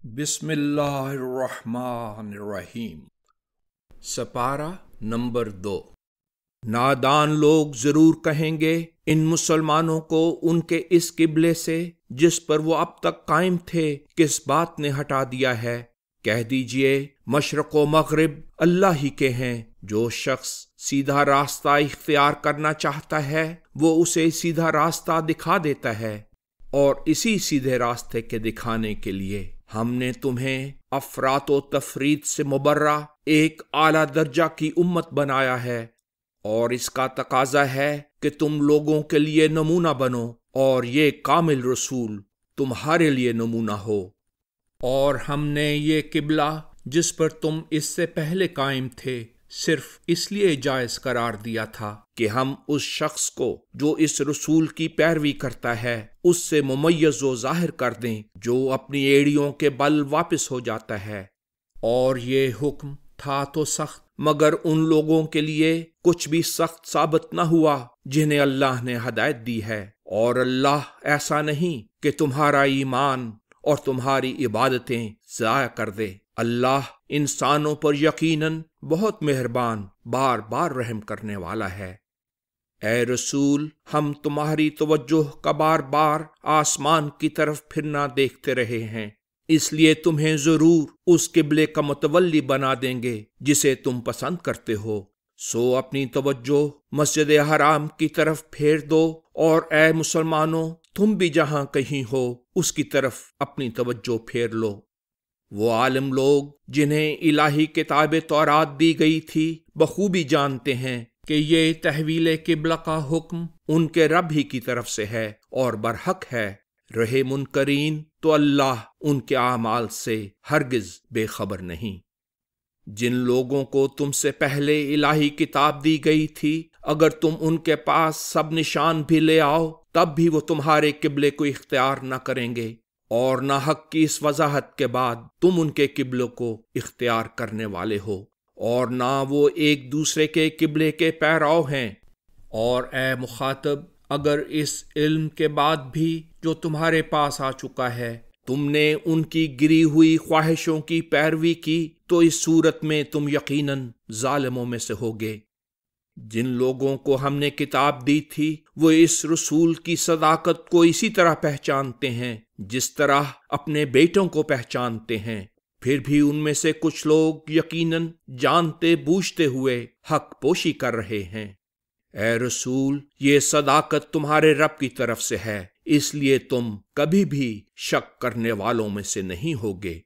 بسم اللہ الرحمن الرحیم۔ سپارہ نمبر 2۔ نادان لوگ ضرور کہیں گے ان مسلمانوں کو ان کے اس قبلے سے جس پر وہ اب تک قائم تھے کس بات نے ہٹا دیا ہے۔ کہہ دیجئے مشرق و مغرب اللہ ہی کے ہیں، جو شخص سیدھا راستہ اختیار کرنا چاہتا ہے وہ اسے سیدھا راستہ دکھا دیتا ہے، اور اسی سیدھے راستے کے دکھانے کے لیے ہم نے تمہیں افراط و تفرید سے مبرہ ایک اعلیٰ درجہ کی امت بنایا ہے، اور اس کا تقاضا ہے کہ تم لوگوں کے لیے نمونہ بنو، اور یہ کامل رسول تمہارے لیے نمونہ ہو۔ اور ہم نے یہ قبلہ جس پر تم اس سے پہلے قائم تھے صرف اس لیے جائز قرار دیا تھا کہ ہم اس شخص کو جو اس رسول کی پیروی کرتا ہے اس سے ممیز و ظاہر کر دیں جو اپنی ایڑیوں کے بل واپس ہو جاتا ہے۔ اور یہ حکم تھا تو سخت، مگر ان لوگوں کے لیے کچھ بھی سخت ثابت نہ ہوا جنہیں اللہ نے ہدایت دی ہے، اور اللہ ایسا نہیں کہ تمہارا ایمان اور تمہاری عبادتیں ضائع کر دے۔ اللہ انسانوں پر یقیناً بہت مہربان، بار بار رحم کرنے والا ہے۔ اے رسول، ہم تمہاری توجہ کا بار بار آسمان کی طرف پھرنا دیکھتے رہے ہیں، اس لیے تمہیں ضرور اس قبلے کا متولی بنا دیں گے جسے تم پسند کرتے ہو، سو اپنی توجہ مسجد حرام کی طرف پھیر دو، اور اے مسلمانوں تم بھی جہاں کہیں ہو اس کی طرف اپنی توجہ پھیر لو۔ وہ عالم لوگ جنہیں الہی کتاب تورات دی گئی تھی بخوبی جانتے ہیں کہ یہ تحویل قبلہ کا حکم ان کے رب ہی کی طرف سے ہے اور برحق ہے۔ رہے منکرین تو اللہ ان کے اعمال سے ہرگز بے خبر نہیں۔ جن لوگوں کو تم سے پہلے الہی کتاب دی گئی تھی اگر تم ان کے پاس سب نشان بھی لے آؤ تب بھی وہ تمہارے قبلے کو اختیار نہ کریں گے، اور نہ حق کی اس وضاحت کے بعد تم ان کے قبلوں کو اختیار کرنے والے ہو، اور نہ وہ ایک دوسرے کے قبلے کے پیرو ہیں۔ اور اے مخاطب، اگر اس علم کے بعد بھی جو تمہارے پاس آ چکا ہے تم نے ان کی گری ہوئی خواہشوں کی پیروی کی تو اس صورت میں تم یقیناً ظالموں میں سے ہوگے۔ جن لوگوں کو ہم نے کتاب دی تھی وہ اس رسول کی صداقت کو اسی طرح پہچانتے ہیں جس طرح اپنے بیٹوں کو پہچانتے ہیں، پھر بھی ان میں سے کچھ لوگ یقیناً جانتے بوجھتے ہوئے حق پوشی کر رہے ہیں۔ اے رسول، یہ صداقت تمہارے رب کی طرف سے ہے، اس لیے تم کبھی بھی شک کرنے والوں میں سے نہیں ہوگے۔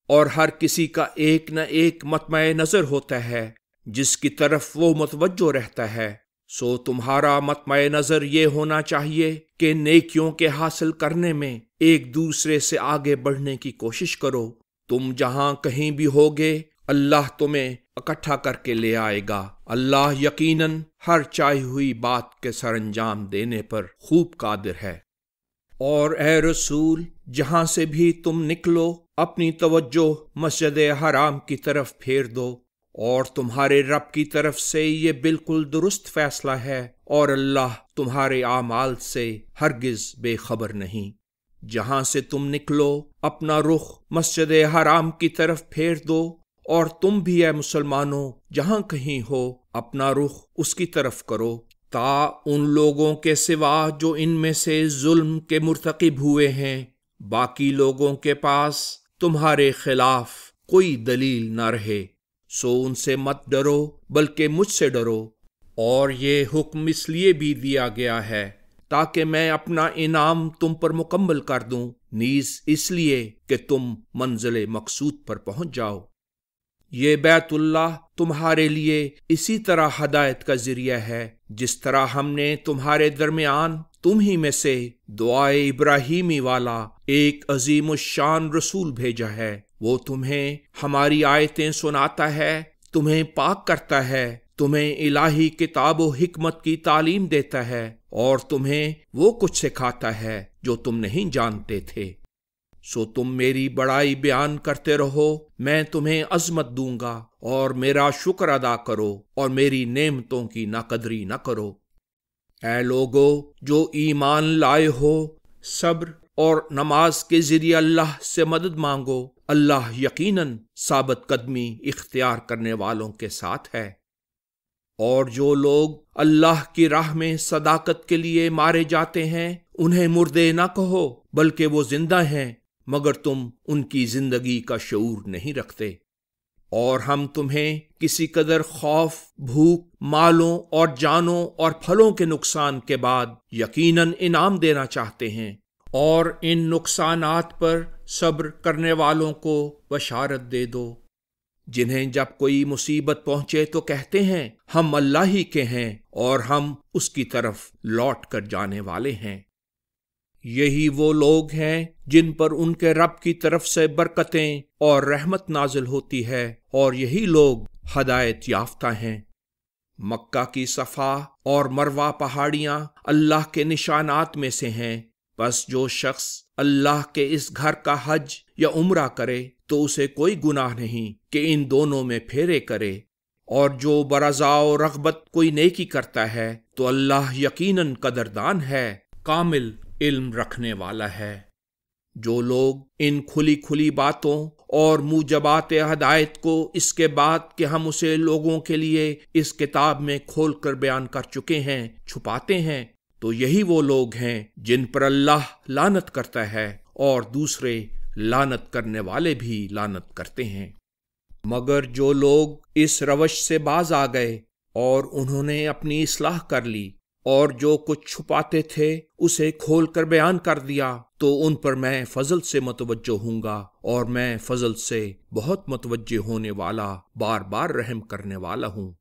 اور ہر کسی کا ایک نہ ایک مطمع نظر ہوتا ہے جس کی طرف وہ متوجہ رہتا ہے، سو تمہارا مطمع نظر یہ ہونا چاہیے کہ نیکیوں کے حاصل کرنے میں ایک دوسرے سے آگے بڑھنے کی کوشش کرو۔ تم جہاں کہیں بھی ہوگے اللہ تمہیں اکٹھا کر کے لے آئے گا۔ اللہ یقیناً ہر چاہی ہوئی بات کے سر انجام دینے پر خوب قادر ہے۔ اور اے رسول، جہاں سے بھی تم نکلو اپنی توجہ مسجد حرام کی طرف پھیر دو، اور تمہارے رب کی طرف سے یہ بالکل درست فیصلہ ہے، اور اللہ تمہارے اعمال سے ہرگز بے خبر نہیں۔ جہاں سے تم نکلو اپنا رخ مسجد حرام کی طرف پھیر دو، اور تم بھی اے مسلمانوں جہاں کہیں ہو اپنا رخ اس کی طرف کرو، تا ان لوگوں کے سوا جو ان میں سے ظلم کے مرتکب ہوئے ہیں باقی لوگوں کے پاس تمہارے خلاف کوئی دلیل نہ رہے، سو ان سے مت ڈرو بلکہ مجھ سے ڈرو۔ اور یہ حکم اس لیے بھی دیا گیا ہے تاکہ میں اپنا انعام تم پر مکمل کر دوں، نیز اس لیے کہ تم منزل مقصود پر پہنچ جاؤ۔ یہ بیت اللہ تمہارے لیے اسی طرح ہدایت کا ذریعہ ہے جس طرح ہم نے تمہارے درمیان تم ہی میں سے دعائے ابراہیمی والا ایک عظیم الشان رسول بھیجا ہے۔ وہ تمہیں ہماری آیتیں سناتا ہے، تمہیں پاک کرتا ہے، تمہیں الہی کتاب و حکمت کی تعلیم دیتا ہے، اور تمہیں وہ کچھ سکھاتا ہے جو تم نہیں جانتے تھے۔ سو تم میری بڑائی بیان کرتے رہو، میں تمہیں عظمت دوں گا، اور میرا شکر ادا کرو اور میری نعمتوں کی ناقدری نہ کرو۔ اے لوگو جو ایمان لائے ہو، صبر اور نماز کے ذریعے اللہ سے مدد مانگو، اللہ یقیناً ثابت قدمی اختیار کرنے والوں کے ساتھ ہے۔ اور جو لوگ اللہ کی راہ میں صداقت کے لیے مارے جاتے ہیں انہیں مردے نہ کہو، بلکہ وہ زندہ ہیں، مگر تم ان کی زندگی کا شعور نہیں رکھتے۔ اور ہم تمہیں کسی قدر خوف، بھوک، مالوں اور جانوں اور پھلوں کے نقصان کے بعد یقیناً انعام دینا چاہتے ہیں، اور ان نقصانات پر صبر کرنے والوں کو بشارت دے دو، جنہیں جب کوئی مصیبت پہنچے تو کہتے ہیں ہم اللہ ہی کے ہیں اور ہم اس کی طرف لوٹ کر جانے والے ہیں۔ یہی وہ لوگ ہیں جن پر ان کے رب کی طرف سے برکتیں اور رحمت نازل ہوتی ہے، اور یہی لوگ ہدایت یافتہ ہیں۔ مکہ کی صفا اور مروہ پہاڑیاں اللہ کے نشانات میں سے ہیں، بس جو شخص اللہ کے اس گھر کا حج یا عمرہ کرے تو اسے کوئی گناہ نہیں کہ ان دونوں میں پھیرے کرے، اور جو برضا و رغبت کوئی نیکی کرتا ہے تو اللہ یقیناً قدردان ہے، کامل علم رکھنے والا ہے۔ جو لوگ ان کھلی کھلی باتوں اور موجبات ہدایت کو اس کے بعد کہ ہم اسے لوگوں کے لیے اس کتاب میں کھول کر بیان کر چکے ہیں چھپاتے ہیں، تو یہی وہ لوگ ہیں جن پر اللہ لعنت کرتا ہے، اور دوسرے لعنت کرنے والے بھی لعنت کرتے ہیں۔ مگر جو لوگ اس روش سے باز آ گئے اور انہوں نے اپنی اصلاح کر لی اور جو کچھ چھپاتے تھے اسے کھول کر بیان کر دیا، تو ان پر میں فضل سے متوجہ ہوں گا، اور میں فضل سے بہت متوجہ ہونے والا، بار بار رحم کرنے والا ہوں۔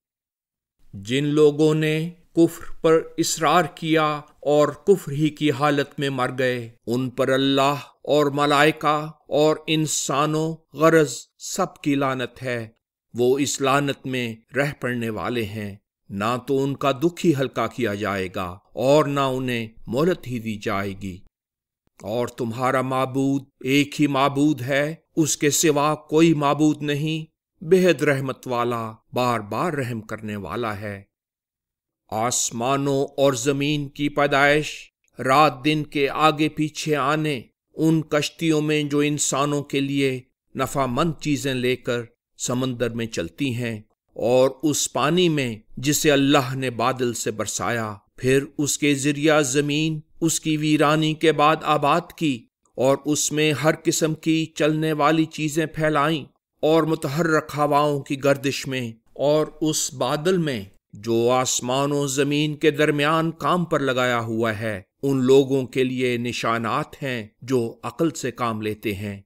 جن لوگوں نے کفر پر اصرار کیا اور کفر ہی کی حالت میں مر گئے، ان پر اللہ اور ملائکہ اور انسانوں غرض سب کی لعنت ہے، وہ اس لعنت میں رہ پڑنے والے ہیں، نہ تو ان کا دکھ ہی ہلکا کیا جائے گا اور نہ انہیں مہلت ہی دی جائے گی۔ اور تمہارا معبود ایک ہی معبود ہے، اس کے سوا کوئی معبود نہیں، بہت رحمت والا، بار بار رحم کرنے والا ہے۔ آسمانوں اور زمین کی پیدائش، رات دن کے آگے پیچھے آنے، ان کشتیوں میں جو انسانوں کے لیے نفع مند چیزیں لے کر سمندر میں چلتی ہیں، اور اس پانی میں جسے اللہ نے بادل سے برسایا، پھر اس کے ذریعہ زمین اس کی ویرانی کے بعد آباد کی، اور اس میں ہر قسم کی چلنے والی چیزیں پھیلائیں، اور متحرک ہواؤں کی گردش میں، اور اس بادل میں جو آسمان و زمین کے درمیان کام پر لگایا ہوا ہے، ان لوگوں کے لیے نشانات ہیں جو عقل سے کام لیتے ہیں۔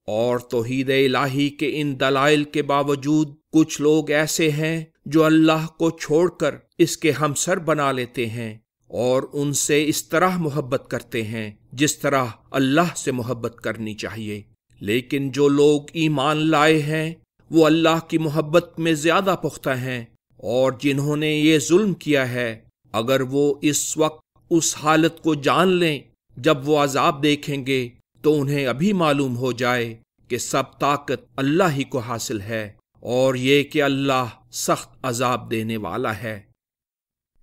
اور توحید الہی کے ان دلائل کے باوجود کچھ لوگ ایسے ہیں جو اللہ کو چھوڑ کر اس کے ہمسر بنا لیتے ہیں، اور ان سے اس طرح محبت کرتے ہیں جس طرح اللہ سے محبت کرنی چاہیے۔ لیکن جو لوگ ایمان لائے ہیں وہ اللہ کی محبت میں زیادہ پختہ ہیں، اور جنہوں نے یہ ظلم کیا ہے، اگر وہ اس وقت اس حالت کو جان لیں جب وہ عذاب دیکھیں گے تو انہیں ابھی معلوم ہو جائے کہ سب طاقت اللہ ہی کو حاصل ہے، اور یہ کہ اللہ سخت عذاب دینے والا ہے۔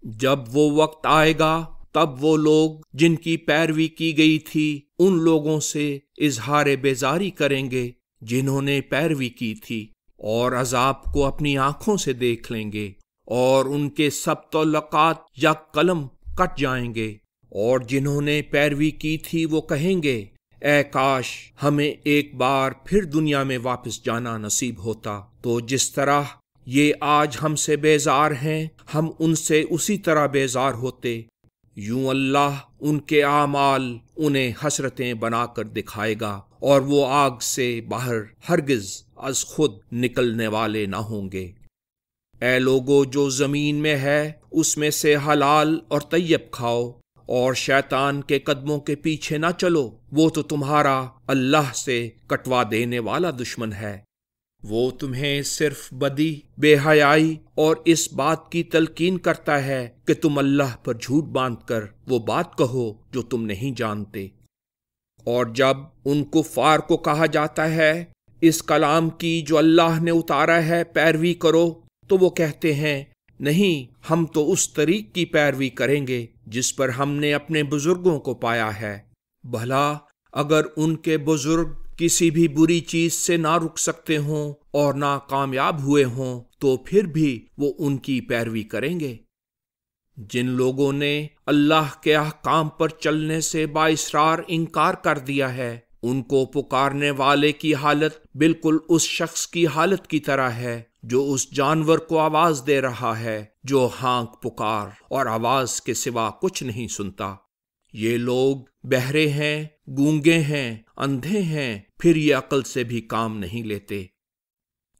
جب وہ وقت آئے گا تب وہ لوگ جن کی پیروی کی گئی تھی ان لوگوں سے اظہار بیزاری کریں گے جنہوں نے پیروی کی تھی، اور عذاب کو اپنی آنکھوں سے دیکھ لیں گے، اور ان کے سب تعلقات یا قلم کٹ جائیں گے، اور جنہوں نے پیروی کی تھی وہ کہیں گے اے کاش ہمیں ایک بار پھر دنیا میں واپس جانا نصیب ہوتا، تو جس طرح یہ آج ہم سے بیزار ہیں ہم ان سے اسی طرح بیزار ہوتے۔ یوں اللہ ان کے اعمال انہیں حسرتیں بنا کر دکھائے گا، اور وہ آگ سے باہر ہرگز از خود نکلنے والے نہ ہوں گے۔ اے لوگو جو زمین میں ہے اس میں سے حلال اور طیب کھاؤ، اور شیطان کے قدموں کے پیچھے نہ چلو، وہ تو تمہارا اللہ سے کٹوا دینے والا دشمن ہے۔ وہ تمہیں صرف بدی، بے حیائی اور اس بات کی تلقین کرتا ہے کہ تم اللہ پر جھوٹ باندھ کر وہ بات کہو جو تم نہیں جانتے۔ اور جب ان کفار کو کہا جاتا ہے اس کلام کی جو اللہ نے اتارا ہے پیروی کرو، تو وہ کہتے ہیں نہیں، ہم تو اس طریق کی پیروی کریں گے جس پر ہم نے اپنے بزرگوں کو پایا ہے۔ بھلا اگر ان کے بزرگ کسی بھی بری چیز سے نہ رک سکتے ہوں اور نہ کامیاب ہوئے ہوں تو پھر بھی وہ ان کی پیروی کریں گے۔ جن لوگوں نے اللہ کے احکام پر چلنے سے بااصرار انکار کر دیا ہے، ان کو پکارنے والے کی حالت بالکل اس شخص کی حالت کی طرح ہے جو اس جانور کو آواز دے رہا ہے جو ہانک پکار اور آواز کے سوا کچھ نہیں سنتا۔ یہ لوگ بہرے ہیں، گونگے ہیں، اندھے ہیں، پھر یہ عقل سے بھی کام نہیں لیتے۔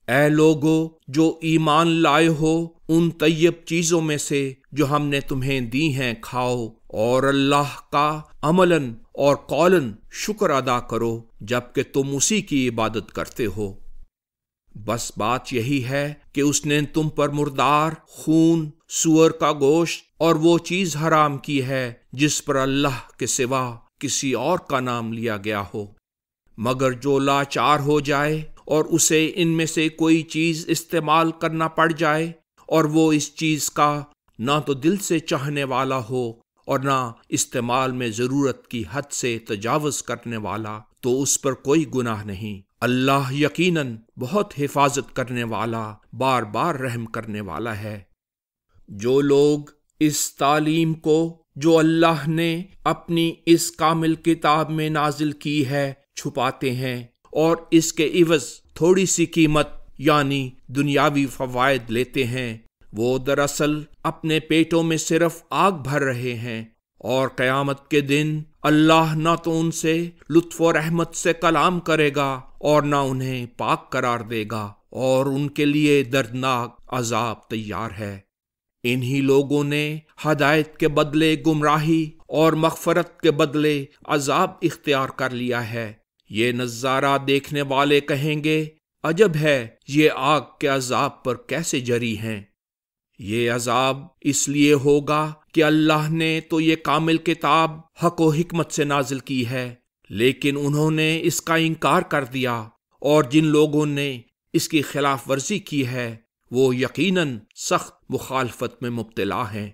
اے لوگو جو ایمان لائے ہو، ان طیب چیزوں میں سے جو ہم نے تمہیں دی ہیں کھاؤ، اور اللہ کا عملاً اور قولاً شکر ادا کرو جبکہ تم اسی کی عبادت کرتے ہو۔ بس بات یہی ہے کہ اس نے تم پر مردار، خون، سور کا گوشت اور وہ چیز حرام کی ہے جس پر اللہ کے سوا کسی اور کا نام لیا گیا ہو، مگر جو لاچار ہو جائے اور اسے ان میں سے کوئی چیز استعمال کرنا پڑ جائے اور وہ اس چیز کا نہ تو دل سے چاہنے والا ہو اور نہ استعمال میں ضرورت کی حد سے تجاوز کرنے والا، تو اس پر کوئی گناہ نہیں۔ اللہ یقیناً بہت حفاظت کرنے والا، بار بار رحم کرنے والا ہے۔ جو لوگ اس تعلیم کو جو اللہ نے اپنی اس کامل کتاب میں نازل کی ہے چھپاتے ہیں اور اس کے عوض تھوڑی سی قیمت یعنی دنیاوی فوائد لیتے ہیں، وہ دراصل اپنے پیٹوں میں صرف آگ بھر رہے ہیں، اور قیامت کے دن اللہ نہ تو ان سے لطف و رحمت سے کلام کرے گا اور نہ انہیں پاک قرار دے گا، اور ان کے لیے دردناک عذاب تیار ہے۔ انہی لوگوں نے ہدایت کے بدلے گمراہی اور مغفرت کے بدلے عذاب اختیار کر لیا ہے۔ یہ نظارہ دیکھنے والے کہیں گے، عجب ہے یہ آگ کے عذاب پر کیسے جری ہیں۔ یہ عذاب اس لیے ہوگا کہ اللہ نے تو یہ کامل کتاب حق و حکمت سے نازل کی ہے، لیکن انہوں نے اس کا انکار کر دیا، اور جن لوگوں نے اس کی خلاف ورزی کی ہے وہ یقیناً سخت مخالفت میں مبتلا ہیں۔